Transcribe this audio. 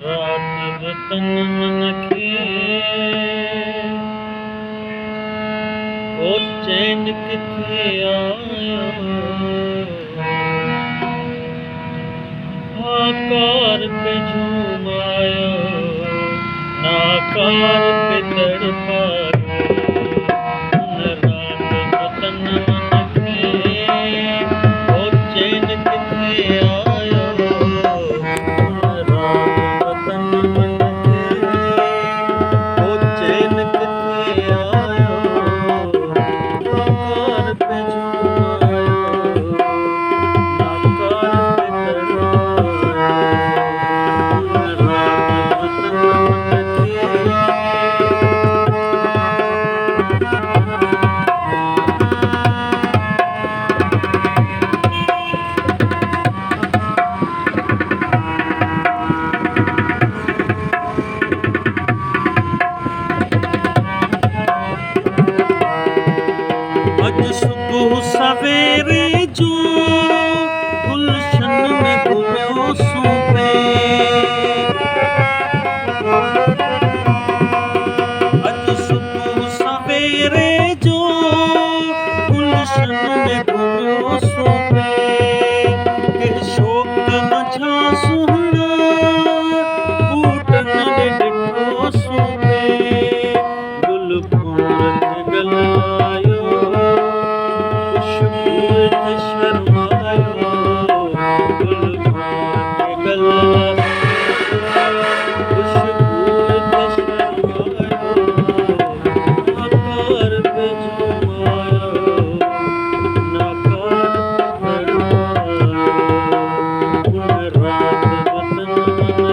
रात वतन मनखे को चैन किथे आया। आकार पे झूम आया, नाकार पे तड़पाया। रात वतन मनखे को चैन किथे आया। रात वतन मनखे को चैन किथे आया। आकार पे झूम आया, नाकार पे तड़पाया। रात वतन मनखे अज सुबह सवेरे जो गुलशन में घुमियो सूबे। अज सुबह सवेरे जो गुलशन में घुमियो सूबे। के शोक मझा सुहना बूटन ने ॾिठो सूबे। गुल फूल गलायो, खुशबू ते शर्मायो। गुल फूल गलायो, खुशबू ते शर्मायो। आकार पे झूम आया, नाकार पे तड़पाया। रात वतन मनखे